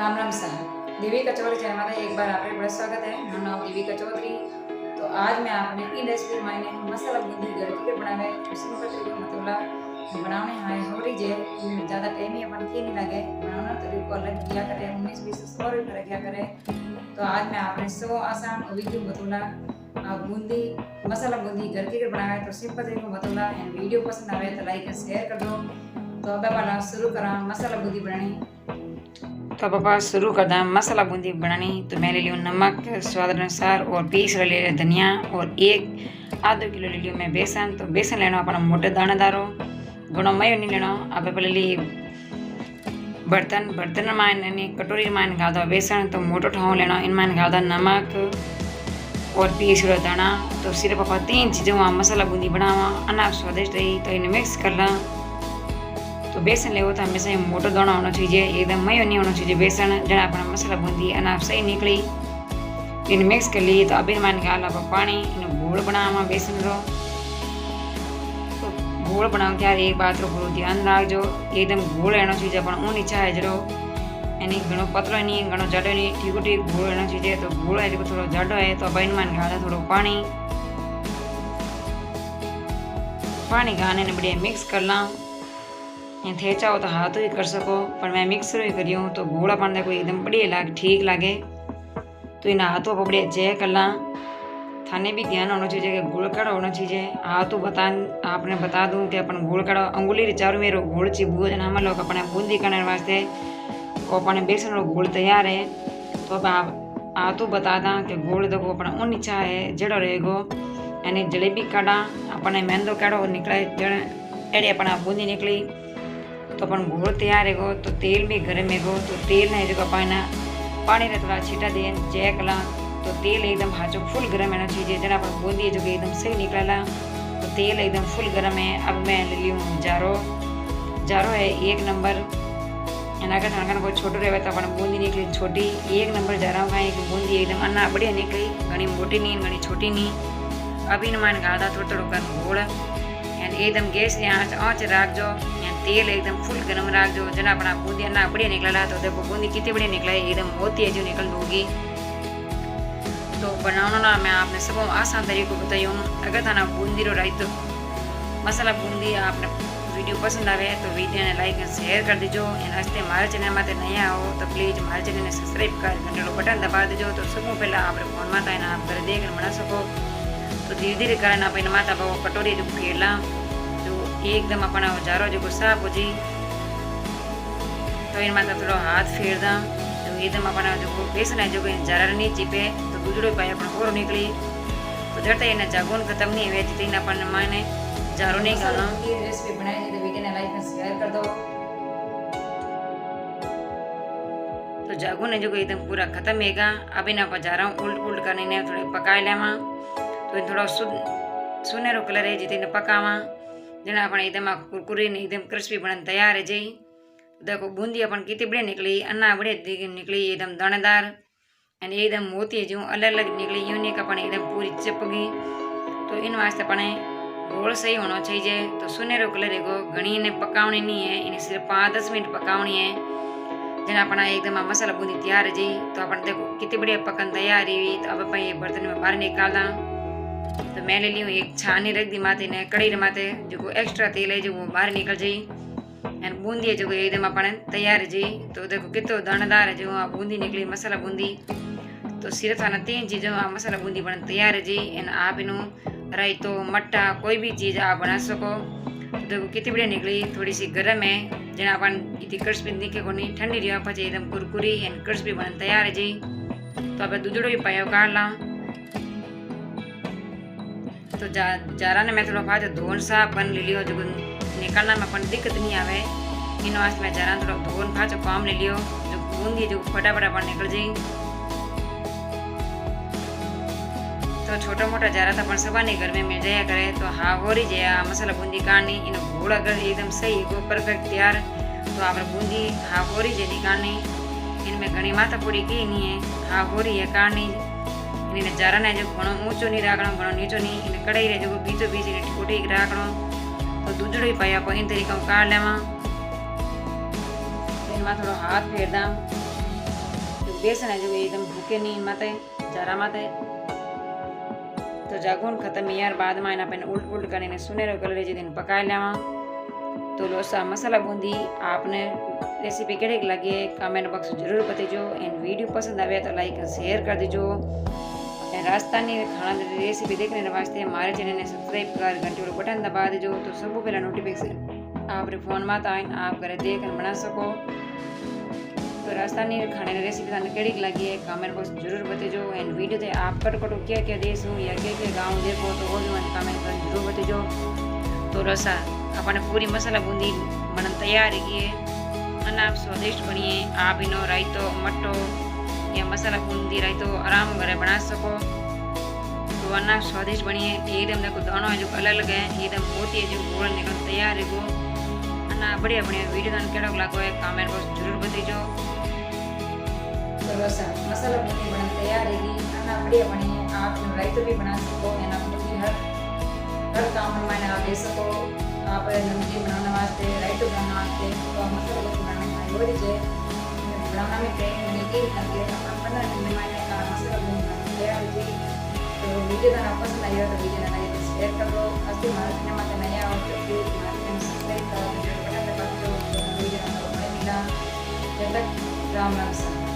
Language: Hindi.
राम राम सा देविका चौधरी चैनल में एक बार आपका बड़ा स्वागत है। मेरा नाम देविका चौधरी। तो आज मैं आपने इन रेसिपी मायने मसाला बूंदी घर के बनावे सिंपल तरीके मतलब बनाने हाय हो रही जे ज़्यादा टाइम ही अपन की नहीं लगे बनाना तरीको अलग किया करे 19-20 और भी क्या करे। तो आज मैं आपने सो आसान वीडियो बतौला बूंदी मसाला बूंदी घर के बनावे तो सिंपल तरीको बतौला। वीडियो पसंद आवे तो लाइक और शेयर कर दो। तो अब वाला शुरू करा मसाला बूंदी बनानी। तो पापा शुरू कर दाम मसाला बूंदी बनानी। तो मैं ले लियो नमक स्वाद अनुसार और पीस ले लिया धनिया और एक आधा किलो ले लियो मैं बेसन। तो बेसन लेना अपना मोटे दानेदारो घणो मयो नहीं लेना। आप पहले ली बर्तन में कटोरी में घाल दो बेसन। तो मोटो ठाव लेना इनमें घाल दो नमक और पीस लो दाना। तो सिर्फ पापा 3 चीज़ों मसाला बूंदी बनावा अनाप स्वादिष्ट रही। तो इन्हें मिक्स कर ला। तो बेसन ले तो हमेशा मोटो दाना होना चाहिए एकदम मयो नहीं होना चाहिए बेसन जना अपना मसाला बूंदी अनाप सही निकली। इन मिक्स कर ली। तो अभी मान गाल आप पानी इन घोल बनावा बेसन रो। तो घोल बनाओ त्यारे एक बात रो पूरा ध्यान रखो एकदम घोल रहना चाहिए अपन ऊन इच्छा है जरो यानी घणो पतलो नहीं घणो जाडो नहीं ठीक ठीक घोल रहना चाहिए। तो घोल है जो थोड़ा जाडो है तो अब मान गाला थोड़ा पानी गाने ने बढ़िया मिक्स कर ला। थे चाहो तो हाथ ही कर सको पर मैं मिक्सर ही करी हूँ। तो घोड़ा पान देखो एकदम बढ़िया लागे ठीक लागे। तो इन हाथों पर बढ़िया चेक कर ला। थाने भी ध्यान होना चाहिए कि घोल कड़ा होना चाहिए। हाथों आपने बता दूं कि अपन घोल कड़ा अंगुली चारों मेरे घोल चिबू जना हम लोग अपने बूंदी करने वास्ते और अपने बेसन रो घोल तैयार है। तो अब आप हाथों बता दा कि घोल देखो अपना उन इच्छा है जड़ो रहेगो यानी जलेबी काढ़ा अपने मैंदो काढ़ो निकले एड़े अपना बूंदी निकली। तो अपन घोल तैयार है तो तेल भी गर्म है तो तेल ने जो अपन पानी रे थोड़ा छीटा दे चेक ला। तो तेल एकदम हाचो फुल गर्म रहना चाहिए जना अपन बूंदी जो एकदम सही निकला। तो तेल एकदम फुल गर्म है। अब मैं ले ली हूँ जारो है 1 नंबर। अगर थाना कोई छोटो रहे तो अपन बूंदी निकली छोटी 1 नंबर जारा का एक बूंदी एकदम अन्ना बढ़िया निकली घनी मोटी नहीं घनी छोटी नहीं। अब इन मान गादा थोड़ा थोड़ा कर घोल एकदम गैस आँच राख जो तेल एकदम फुल गर्म राख जो जना अपना बूंदी अन्ना बढ़िया निकला। तो देखो बूंदी कितनी बढ़िया निकला एकदम मोती है जो निकल होगी। तो बनाना ना मैं आपने सब आसान तरीको बताई हूँ। अगर थाना बूंदी रो रायतो मसाला बूंदी आपने वीडियो पसंद आवे तो वीडियो ने लाइक और शेयर कर दीजो। हस्ते हमारे चैनल में नया हो तो प्लीज हमारे चैनल ने सब्सक्राइब कर घंटे बटन दबा दीजो। तो सब पहले आप फोन में था आप घर देख बना सको। तो धीरे धीरे करना आप माता वो कटोरी जो फेरला जो एकदम अपना जारो जो साफ हो जी। तो इन माता थोड़ा हाथ फेर दा जो एकदम अपना जो बेसन है जो जरा नहीं चिपे तो दूसरो पाए अपना और निकली। तो जड़ता इन्हें जागुन खत्म नहीं हुए तीन अपन माने जारो नहीं गाना। रेसिपी बनाई तो वीडियो ने लाइक और शेयर कर दो। तो जागुन है जो एकदम पूरा खत्म हैगा। अब इन आप जा रहा हूँ उल्ट करने ने थोड़े पकाए लेवा। तो इन थोड़ा सुनहरो कलर है जितने पकावा जना अपन एकदम कुरकुरी ने एकदम क्रिस्पी बनने तैयार है जी। देखो बूंदी अपन कितनी बढ़िया निकली अन्ना बढ़िया निकली एकदम दानेदार एंड एकदम मोती जो अलग अलग निकली यूनिक अपन एकदम पूरी चिप गई। तो इन वास्ते अपने घोल सही होना चाहिए। तो सुनहरो कलर है घनी ने पकावनी नहीं है इन्हें सिर्फ 5-10 मिनट पकावनी है जना अपना एकदम मसाला बूंदी तैयार है जी। तो अपन देखो कितनी बढ़िया पकन तैयार हुई। तो अब अपन ये बर्तन में बाहर निकाला। तो मैं ले ली हूँ एक छानी रख दी माथे ने कड़ी माथे जो एक्स्ट्रा तेल है जो वो बाहर निकल जाई एंड बूंदी है जो एकदम अपन तैयार है जी। तो देखो कितो दानेदार है जो बूंदी निकली मसाला बूंदी। तो सिर्फ थाना 3 चीज़ों मसाला बूंदी बन तैयार है जी। एंड आप इनू रायतो मट्टा कोई भी चीज़ आप बना सको। तो देखो कितनी बढ़िया निकली थोड़ी सी गर्म है जना अपन इतनी क्रिस्पी दिखे को नहीं ठंडी रही पचे एकदम कुरकुरी एंड क्रिस्पी बन तैयार है जी। तो अब दूधड़ो भी पाया काट ला। तो जारा ने मैं थोड़ा फाज धोन सा अपन ले लियो जो निकलना में अपन दिक्कत नहीं आवे इन वास्ते मैं जारा थोड़ा धोन फाचो काम ले लियो जो बूंदी जो फटाफट अपन निकल जाई। तो छोटा मोटा जारा तो अपन सबा नहीं घर में मिल जाया करे। तो हाँ हो रही जाए मसाला बूंदी काटनी इन घोड़ा अगर एकदम सही को परफेक्ट तैयार तो आप बूंदी हाँ हो रही जाए निकालनी इनमें घनी माथा पूरी की नहीं है हाँ हो रही है काटनी। इन्हें जारा ने जो घणो ऊंचो नहीं राखणो घणो नीचो नहीं इन कढ़ाई रे जो बीचो बीच ने ठोटी राखणो। तो दूधड़ो ही पाया इन तरीका काट लेवा। तो इनमें थोड़ा हाथ फेर दा बेसन है जो एकदम भूखे नहीं माते जरा माते तो जागुन खत्म यार बाद में एना पे उल्ट उल्ट कर सुनेरो कलर जे दिन पकाई लेवा। तो लोसा मसाला बूंदी आपने रेसिपी केड़ी लगी कमेंट बॉक्स जरूर बताइजो एंड वीडियो पसंद आवे तो लाइक शेयर कर दीजो। राजस्थानी खाना रेसिपी देखने वास्ते हमारे चैनल ने सब्सक्राइब कर घंटी वाला बटन दबा दीजो तो सब पहला नोटिफिकेशन आपरे फोन में आए आप घरे देख बना सको। तो राजस्थानी खाने की रेसिपी थाने केड़ी लगी है कमेंट बॉक्स जरूर बताइजो एंड वीडियो थे आप कटकटो क्या क्या देश हो या क्या गाँव देखो तो वो भी मैंने कमेंट कर जरूर बताइजो। तो रसा अपने पूरी मसाला बूंदी बनन तैयार है અને आप स्वादिष्ट बनिए। आप इनो रायतो मट्टो या मसाला बूंदी रायतो आराम घरे बना सको तो अना स्वादिष्ट बनिए। एकदम देखो दोनों जो अलग अलग है एकदम मोती जो गोल निकल तैयार है अना बढ़िया बढ़िया वीडियो थाने केड़ो लागो है कमेंट बॉक्स जरूर बताइजो। तो बस मसाला बूंदी बनन तैयार है अना बढ़िया बनिए। आप रायतो भी बना सको एना बूंदी हर काम में आप दे सको। आप नमकीन बनाने वास्ते रायतो बनाने वास्ते तो मसाला बूंदी बनाने में जो बनाना में मैंने एक लगे अपन 15 मिनट में मसाला बूंदी बनाना तैयार है। तो वीडियो थाने पसंद आई हो तो वीडियो ने लाइक शेयर कर दो। असली हमारे चैनल में नया हो तो प्लीज हमारे चैनल सब्सक्राइब कर दो बटन दबा दो वीडियो मिला। जब तक राम राम।